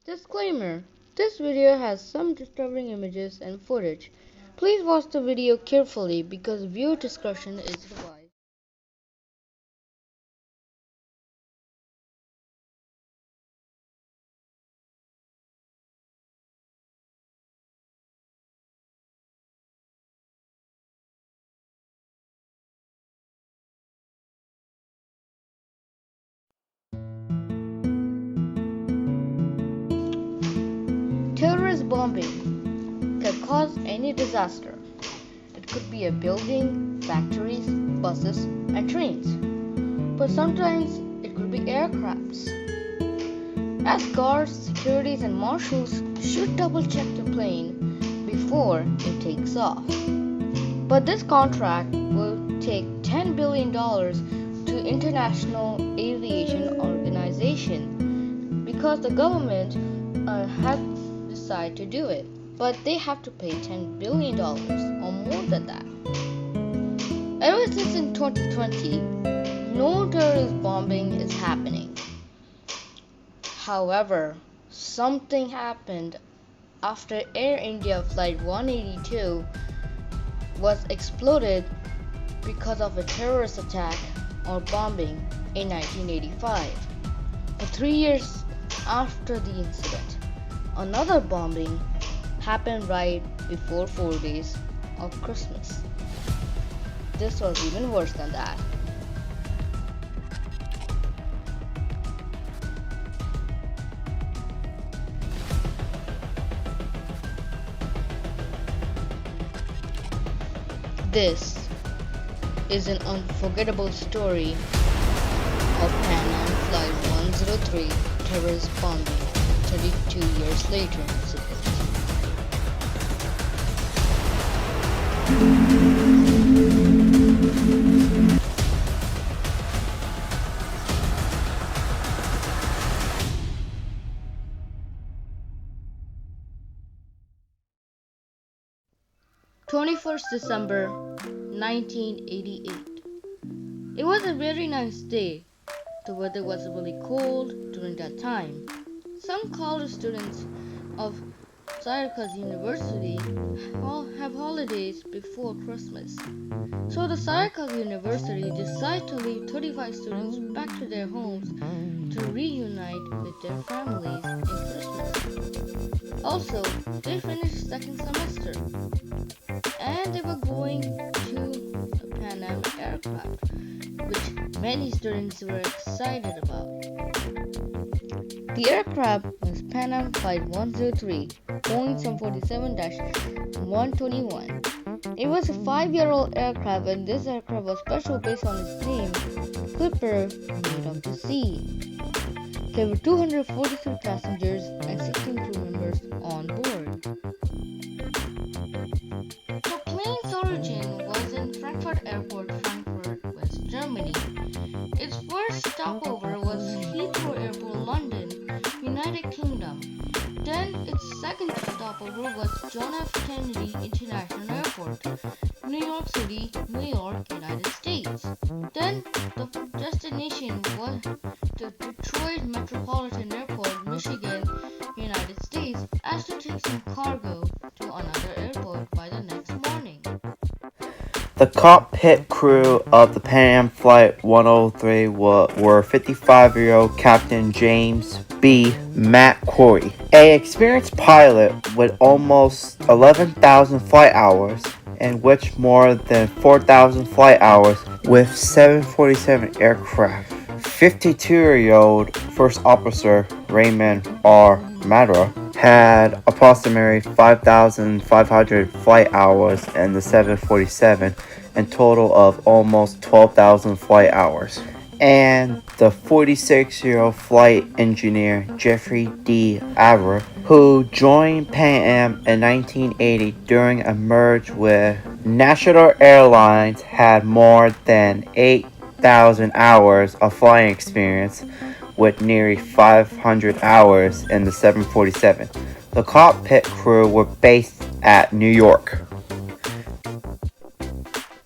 Disclaimer: this video has some disturbing images and footage. Please watch the video carefully because viewer discretion is advised. Terrorist bombing can cause any disaster. It could be a building, factories, buses, and trains. But sometimes it could be aircrafts. As guards, securities, and marshals should double check the plane before it takes off. But this contract will take $10 billion to International Aviation Organization because the government has decided to do it. But they have to pay $10 billion or more than that. Ever since in 2020, no terrorist bombing is happening. However, something happened after Air India Flight 182 was exploded because of a terrorist attack or bombing in 1985. But 3 years after the incident, another bombing happened right before 4 days of Christmas. This was even worse than that. This is an unforgettable story of Pan Am Flight 103 terrorist bombing 32 years later incident. December 21, 1988. It was a very nice day. The weather was really cold during that time. Some college students of Syracuse University have holidays before Christmas. So the Syracuse University decided to leave 35 students back to their homes to reunite with their families in Christmas. Also, they finished second semester and they were going to the Pan Am aircraft, which many students were excited about. The aircraft was Pan Am Flight 103, Boeing 747-121. It was a 5-year-old aircraft, and this aircraft was special based on its name, Clipper, made of the sea. There were 243 passengers and 16 crew members on board. The plane's origin was in Frankfurt Airport, Frankfurt, West Germany. Its first stopover was Heathrow Airport, London, United Kingdom. Then its second stopover was John F. Kennedy International Airport, New York City, New York, United States. Then the destination was the Detroit Metropolitan Airport, Michigan, United States, as to take some cargo to another airport by the next morning. The cockpit crew of the Pan Am Flight 103 were 55-year-old Captain James B. McCrory, an experienced pilot with almost 11,000 flight hours, in which more than 4,000 flight hours with 747 aircraft. 52-year-old First Officer Raymond R. Madra had approximately 5,500 flight hours in the 747, and total of almost 12,000 flight hours. And the 46-year-old flight engineer Jeffrey D. Avra, who joined Pan Am in 1980 during a merger with National Airlines, had more than 8,000 hours of flying experience, with nearly 500 hours in the 747. The cockpit crew were based at New York.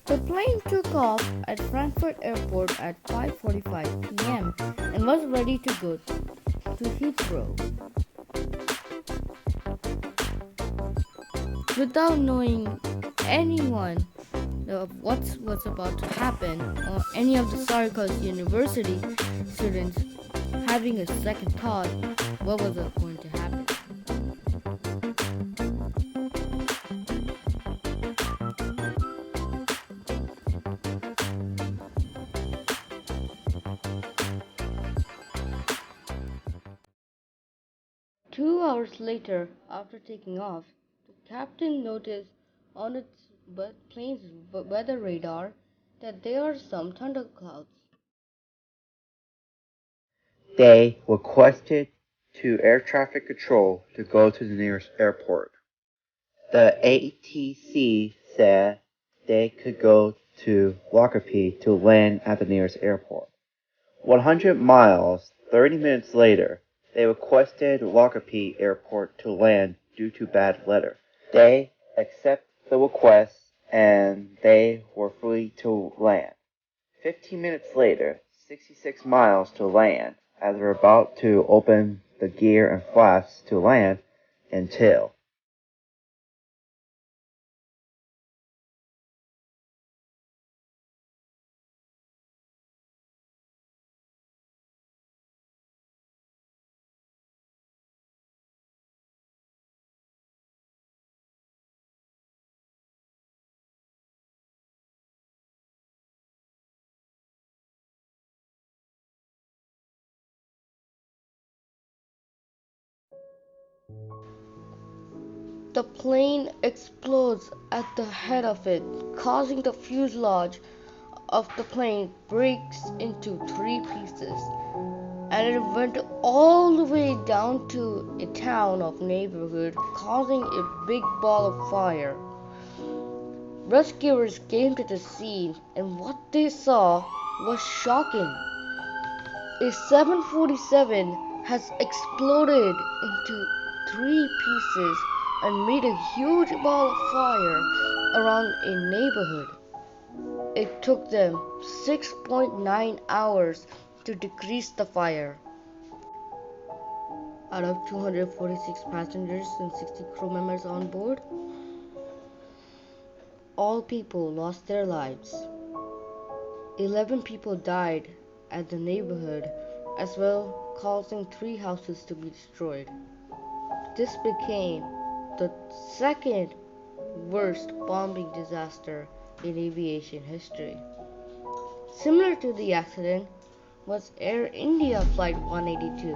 The plane took off at Frankfurt Airport at 5:45 p.m. and was ready to go to Heathrow. without knowing anyone of what was about to happen, or any of the Syracuse University students having a second thought what was going to happen. 2 hours later, after taking off, the captain noticed on its plane's weather radar that there are some thunderclouds. They requested to air traffic control to go to the nearest airport. The ATC said they could go to Lockerbie to land at the nearest airport. 100 miles, 30 minutes later, they requested Lockerbie Airport to land due to bad weather. They accepted the request and they were free to land. 15 minutes later, 66 miles to land, as they were about to open the gear and flaps to land until The plane explodes at the head of it, causing the fuselage of the plane breaks into 3 pieces, and it went all the way down to a town of neighborhood, causing a big ball of fire. Rescuers came to the scene, and what they saw was shocking. A 747 has exploded into 3 pieces and made a huge ball of fire around a neighborhood. It took them 6.9 hours to decrease the fire. Out of 246 passengers and 60 crew members on board, all people lost their lives. 11 people died at the neighborhood as well, causing 3 houses to be destroyed. This became the second worst bombing disaster in aviation history. Similar to the accident was Air India Flight 182.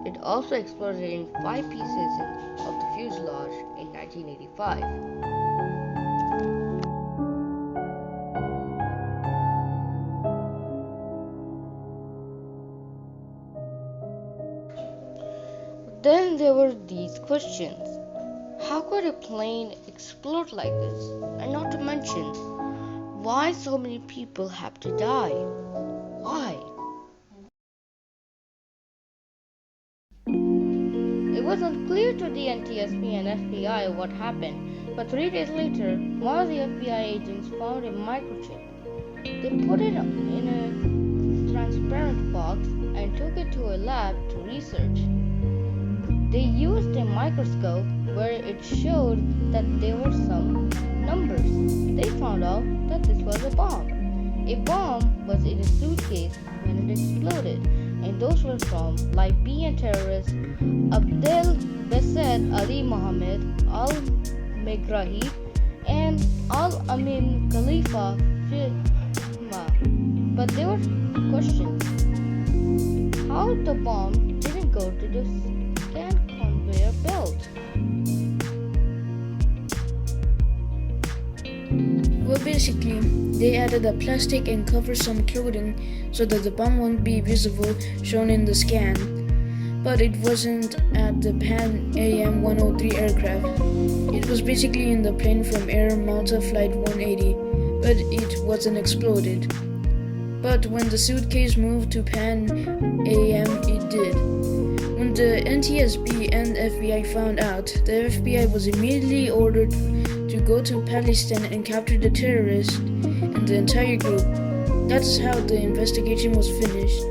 It also exploded in 5 pieces of the fuselage in 1985. Then there were these questions. How could a plane explode like this? And not to mention, why so many people have to die? Why? It was unclear to the NTSB and FBI what happened, but 3 days later, one of the FBI agents found a microchip. They put it in a transparent box and took it to a lab to research. They used a microscope where it showed that there were some numbers. They found out that this was a bomb. A bomb was in a suitcase when it exploded, and those were from Libyan terrorists Abdel Besed Ali Mohammed al-Megrahi and Al-Amin Khalifa Fihma. But there were questions. How the bomb didn't go to the scan conveyor belt? Well, basically, they added a plastic and covered some clothing so that the bomb won't be visible shown in the scan. But it wasn't at the Pan AM 103 aircraft. It was basically in the plane from Air Malta Flight 180, but it wasn't exploded. But when the suitcase moved to Pan AM, it did. When the NTSB and FBI found out, the FBI was immediately ordered to go to Palestine and capture the terrorists and the entire group. That's how the investigation was finished.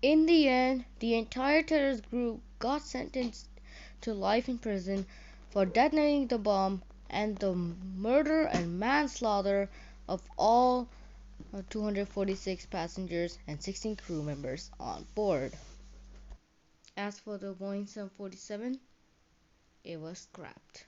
In the end, the entire terrorist group got sentenced to life in prison for detonating the bomb and the murder and manslaughter of all 246 passengers and 16 crew members on board. As for the Boeing 747, it was scrapped.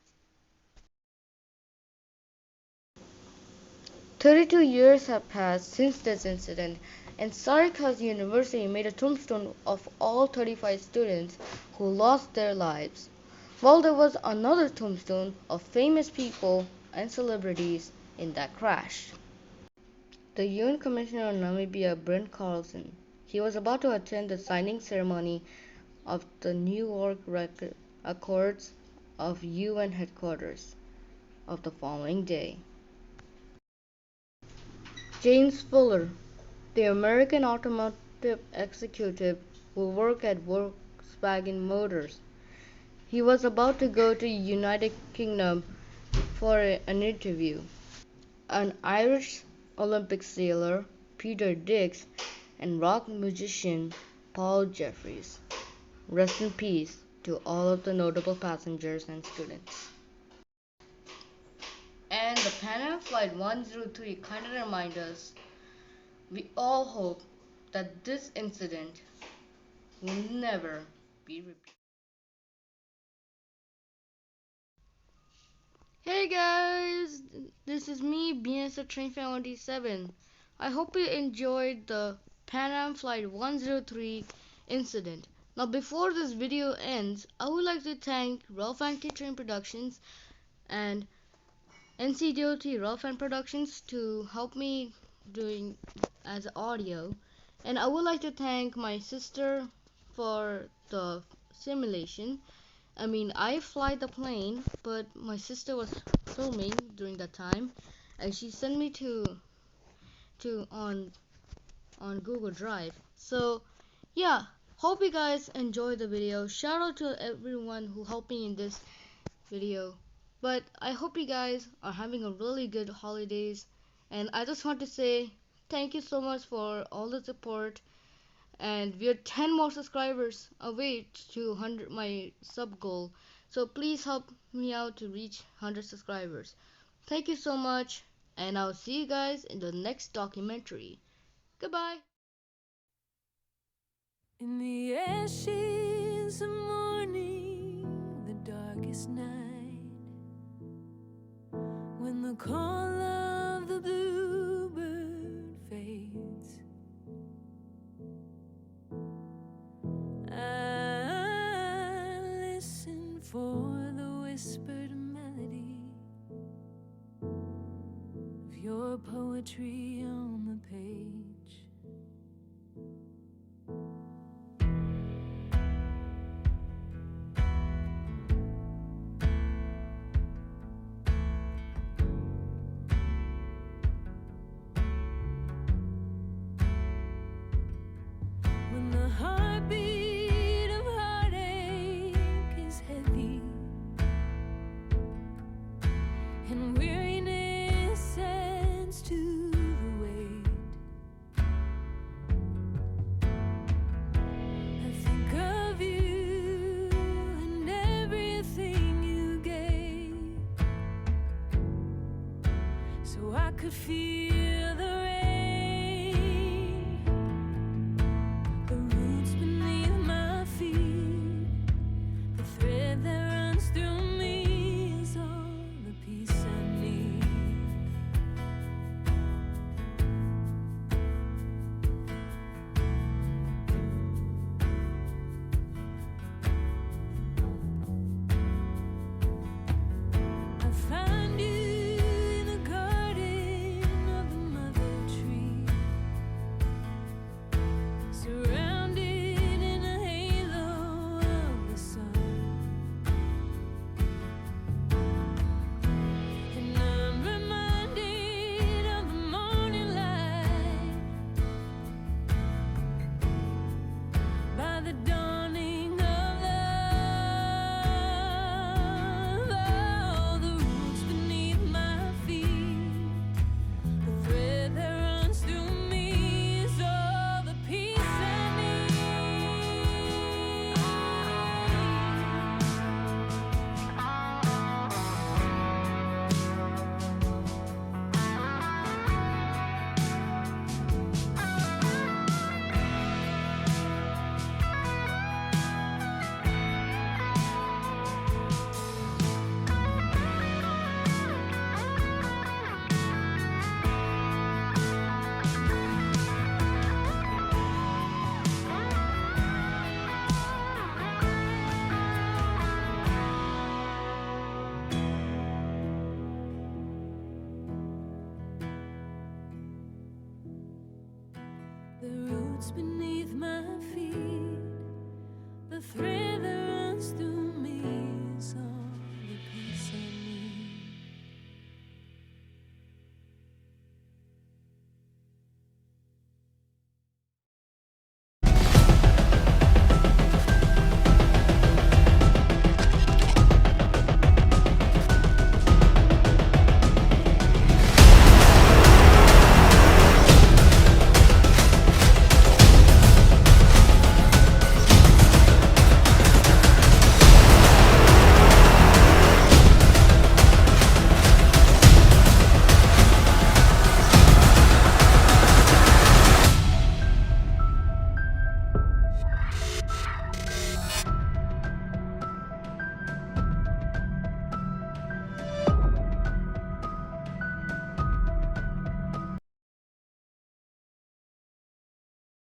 32 years have passed since this incident, and Syracuse University made a tombstone of all 35 students who lost their lives, while there was another tombstone of famous people and celebrities in that crash. The UN Commissioner on Namibia, Brent Carlson, he was about to attend the signing ceremony of the New York Accords of UN headquarters of the following day. James Fuller, the American automotive executive who worked at Volkswagen Motors, he was about to go to United Kingdom for an interview. An Irish Olympic sailor, Peter Dix, and rock musician Paul Jeffries. Rest in peace to all of the notable passengers and students. And the Pan Am Flight 103 kind of reminds us, we all hope that this incident will never be repeated. Hey guys, this is me, BNSFtrainfan 187. I hope you enjoyed the Pan Am Flight 103 incident. Now before this video ends, I would like to thank Railfan Train Productions and NCDOT Railfan Productions to help me doing as audio, and I would like to thank my sister for the simulation. I fly the plane, but my sister was filming during that time, and she sent me to on Google Drive. So yeah, hope you guys enjoy the video. Shout out to everyone who helped me in this video. But I hope you guys are having a really good holidays, and I just want to say thank you so much for all the support, and we're 10 more subscribers away to 100 my sub goal. So please help me out to reach 100 subscribers. Thank you so much, and I'll see you guys in the next documentary. Goodbye. In the ashes of morning, the darkest night, when the call of the bluebird fades, I listen for the whispered melody of your poetry on the page. When the heartbeat of heartache is heavy and weariness adds to the weight, I think of you and everything you gave, so I could feel the rain, the roots beneath my feet, the thread that runs through me is all the peace I need. I find you in the garden of the mother tree, surrounded in a halo of the sun, and I'm reminded of the morning light by the dawning of love. Oh, the roots beneath my feet, the thread that runs through me is all the peace I need. roots beneath my feet, the thread that runs through